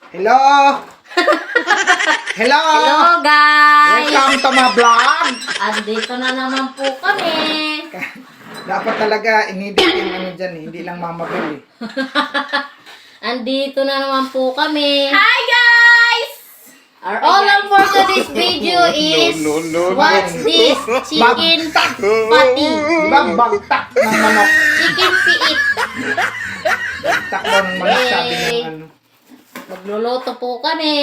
Hello! Hello! Hello guys! Welcome to my vlog! Andito na naman po kami. Dapat talaga inedit yung ano dyan eh, hindi lang mamabil eh. Andito na naman po kami. Hi guys! Our all for today's video is what's this? Chicken patty. Di ba bagtak ng manok? Chicken feet. Bagtak daw ng manok sabi ng ano. Magluluto po kami.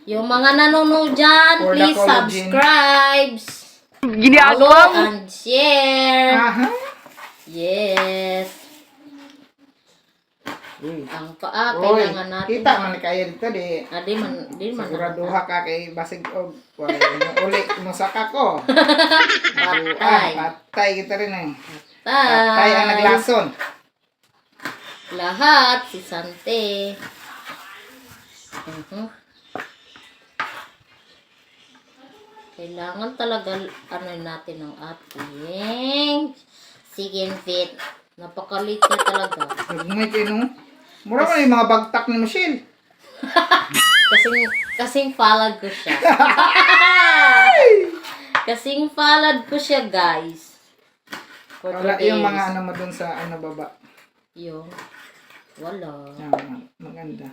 Yung mga nanonood dyan, For the please collagen. subscribe. Ginagawa Follow and share. Aha! Yes. Uy. Ang paa, Uy, kailangan natin. kita man kaya dito di. Di man. Siguraduha ka kay basig og wala yung uli mo saka ko. Patay. Patay kita rin eh. Patay ang naglason. Lahat, si Sante. Kailangan talaga ano natin ang ating chicken feet. Napakalit na talaga. Nagmay kayo no? Mura man yung mga bagtak ni Michelle. Kasing palad ko siya. Kasing palad ko siya, guys. For Wala today's- yung mga ano mo dun sa ano baba. Yung wala. Maganda.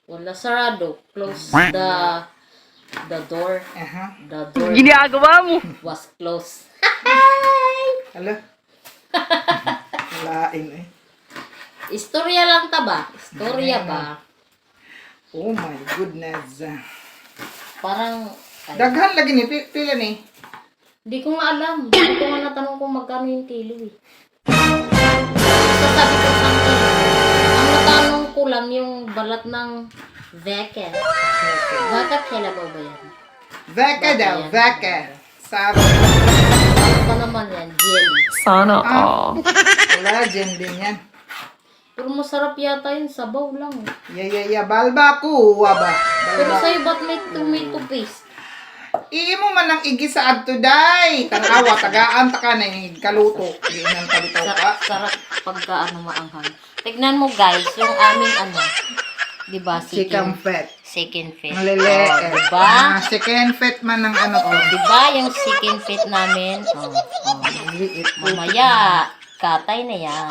Wala sarado. Close the door. Aha. The door Ginagawa mo. was closed. Hala. Lain eh. Istorya lang ta ba? Istorya ba? Oh my goodness. Parang Daghan lagi ni pila ni. hindi ko nga alam. Hindi ko nga natanong kung magkano yung kilo eh. So sabi ko sa akin, ang natanong ko lang yung balat ng veke. Veke kailan ba yan? Veka daw, veka. Sabi. Ano pa naman yan? Jelly. Sana Wala, dyan din yan. Pero masarap yata yun. Sabaw lang. Balba kuha ba? Pero Balba. sa'yo ba't may tomato paste? Iimo man ang igi sa adto day. Tanawa, tagaan ta ka na yung kaluto. Di nang kabitaw ka. Sarap pagka maanghang. Tignan mo guys, yung aming diba? Chicken fat. Chicken feet. Maliliit. Oh, diba? Chicken fat man ng ano to. Diba yung chicken feet namin? Liit. Mamaya, katay na yan.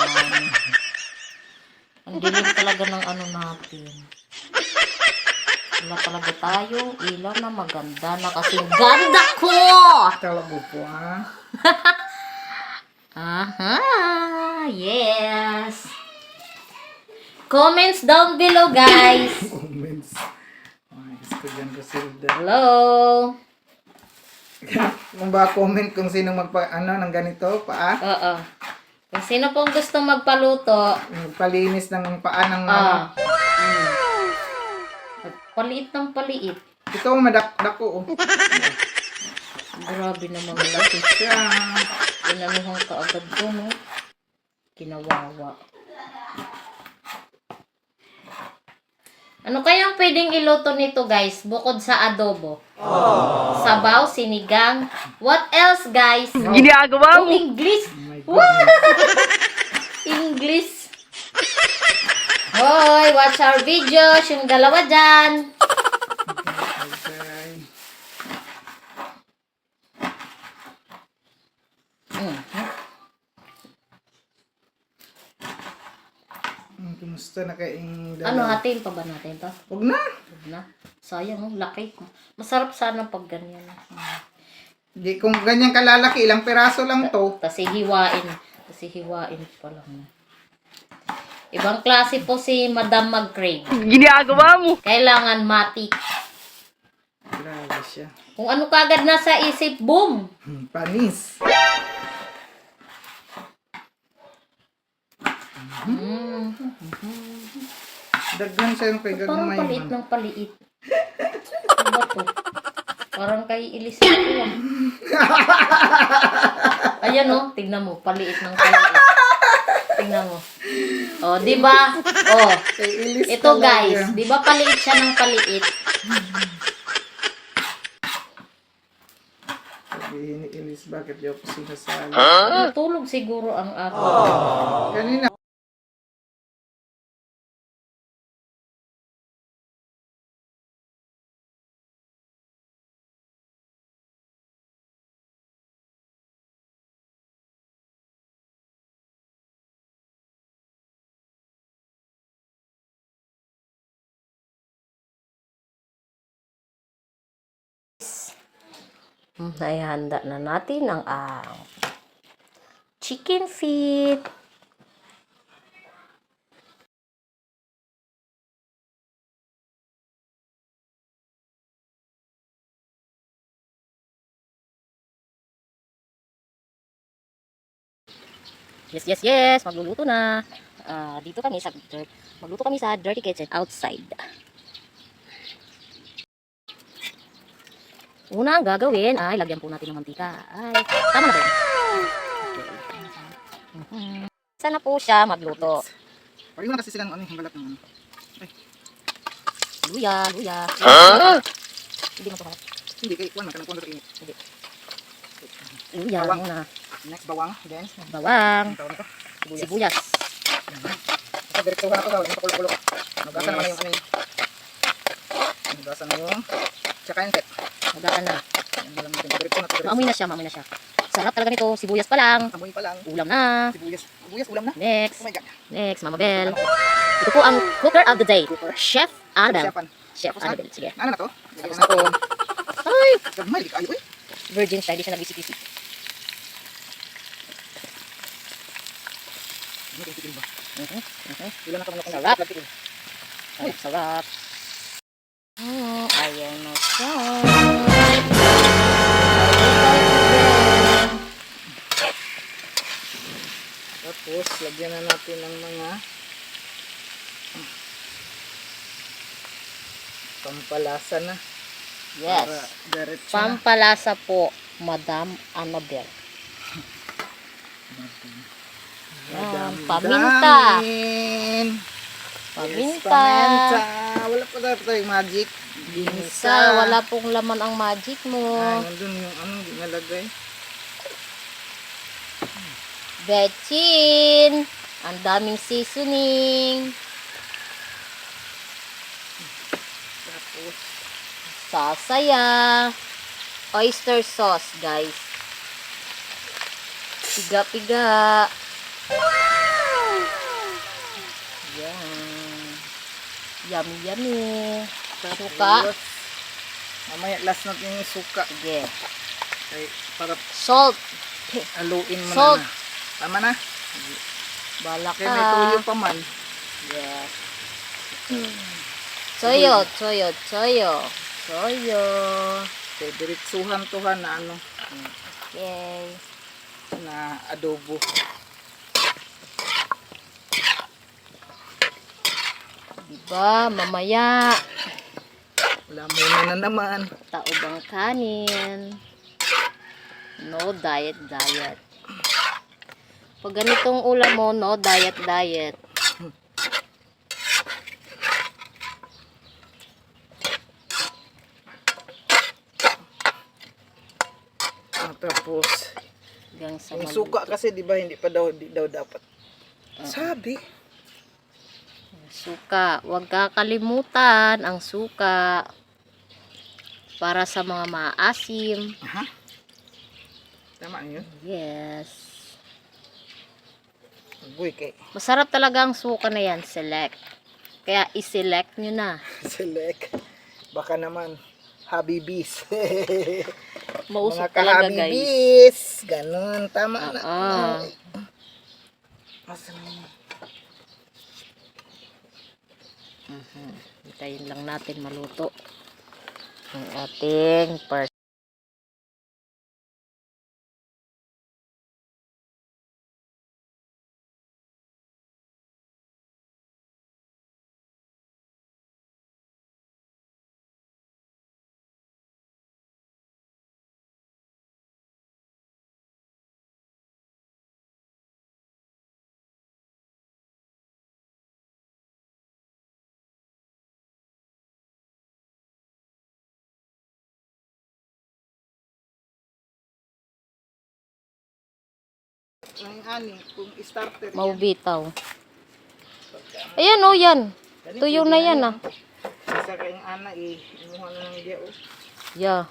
Ang dilim talaga ng ano natin. Wala talaga tayong ilaw na maganda na kasing ganda ko! Talago po ha. Aha! Yes! Comments down below, guys! Comments. Ay, gusto dyan ko silda. Hello! Kung ba comment kung sino magpa ano ng ganito paa, Oo. Kung sino pong gusto magpaluto, palinis ng paa ng paliit ng paliit. ito madakdako oh. Grabe naman laki. Siya. Inanuhan ka agad ko, no? Kinawawa. Ano kayang pwedeng iluto nito, guys? Bukod sa adobo. Sabaw, sinigang. What else, guys? Ginagawa Oh, mo. English. Oh my What? English. Hoy, watch our videos. Yung dalawa dyan. Okay. Kumusta na kayong Ano, hatiin pa ba natin to? Huwag na. Huwag na. Sayang, oh, laki. Masarap sana pag ganyan. Di, kung ganyan kalalaki, ilang peraso lang to. Kasi hiwain. Pa lang. Ibang klase po si Madam McCrae. Ginagawa mo. Kailangan matik. Grabe siya. Kung ano kagad nasa isip, boom! Panis. Daghan siya yung kay Parang gagmay paliit man. ng paliit. Ano ba to? Parang kay Ilis ko yan. Ayan oh, tignan mo, paliit ng paliit. Tignan mo. Oh, di ba? Oh, Kay Ilis ito talaga. guys, di ba paliit siya ng paliit? Sabihin ni Ilis, bakit di ako sinasali? Natulog siguro ang ako. Kanina, Naihanda na natin ang chicken feet. Yes, yes, yes. Magluluto na. Dito kami sa magluto kami sa dirty kitchen outside. Una ang gagawin ay lagyan po natin ng mantika. Ay, tama na ba yun? Okay. Sana po siya magluto. Pwede mo na kasi silang ano, yung balat ng ano. Luya, luya. Hindi mo ito kalat. Hindi, kay Juan, magkanang sa init. Hindi. Luya Bawang. muna. Next, bawang. Then, Bawang. ang tawag nito. Sibuyas. So, direktuhan ako sa yung pakulo-kulo. Nugasan naman yung ano yun. Nugasan na yung tsaka yung set. Magakan na. Yan lang natin. Direkto na ito. Maamoy na siya, maamoy na siya. Sarap talaga nito. Sibuyas pa lang. Amoy pa lang. Ulam na. Sibuyas. Sibuyas, ulam na. Next. Oh my God. Next, Mama Bell. Ito po ang cooker of the day. Chef Annabelle. Chefan. Chef Tapos na. Annabelle. Sige. Ano na to? Lagyan na to. Ay! Gagmay, di kayo eh. Virgin siya. Hindi siya nag-bisik-bisik. Ano kung tikin ba? Mhm. Ilan na ka mga Sarap. tikin. Ay, sarap. Ayan na siya. Tapos, lagyan na natin ng mga pampalasa na. Yes. Para diretso na. Pampalasa po, Madam Annabelle. Yan, paminta. Damin. Yes, Paminta. paminta. Wala pa dapat tayong magic. Ginisa. Wala pong laman ang magic mo. Ay, nandun yung anong ginalagay. Betchin. Ang daming seasoning. Tapos, Sasaya. Oyster sauce, guys. Piga-piga. Yan. Yummy, yummy. Suka. tapos, mamaya last natin yung suka. Sige. Ay, para Salt. aluin mo Salt. na. Tama na. Bala Kaya may tuyo ka. pa man. Yes. Soyo, soyo, soyo. Soyo. Okay, diretsuhan tuhan na ano, Okay. na adobo. Diba, mamaya, Wala muna na naman. taob ang kanin. No diet, diet. Pag ganitong ulam mo, no diet, diet. Tapos, Hanggang sa yung suka kasi di ba hindi pa daw, di daw dapat. Sabi. Suka. Huwag kakalimutan ang suka. Para sa mga maasim. Aha. Tama yun. Yes. Uy, kay Masarap talaga ang suka na yan. Select. Kaya i-select nyo na. select. Baka naman, habibis. Mausok Mga talaga, guys. kahabibis. Ganun. Tama na. Ay. Asa na yun? Hintayin lang natin maluto ang ating Ang ani, kung starter yan. maubitaw. Ayan o, yan. Tuyo na yan ah. Isa kayong ana, imuha na ng dia. Yeah.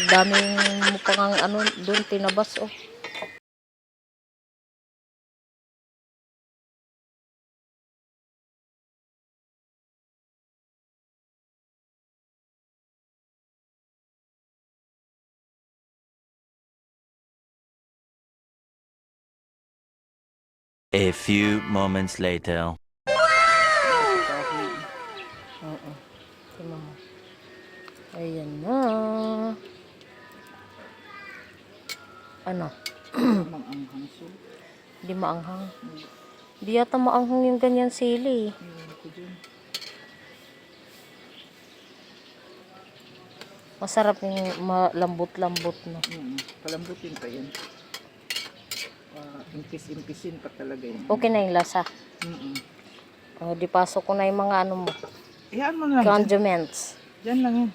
Daming mo pang ano doon tinabas oh. A few moments later. Oo. Tingnan mo. Ayan na. Ano? Mang-anghang siya. Hindi maanghang. Hindi yata maanghang yung ganyan sili. Ayun ko dyan. Masarap yung malambot-lambot na. Palambutin pa yan. Impis-impisin pa talaga yan. Okay na yung lasa. O, di pasok ko na yung mga ano mo. Iyan mo na lang. Condiments. Diyan lang yan.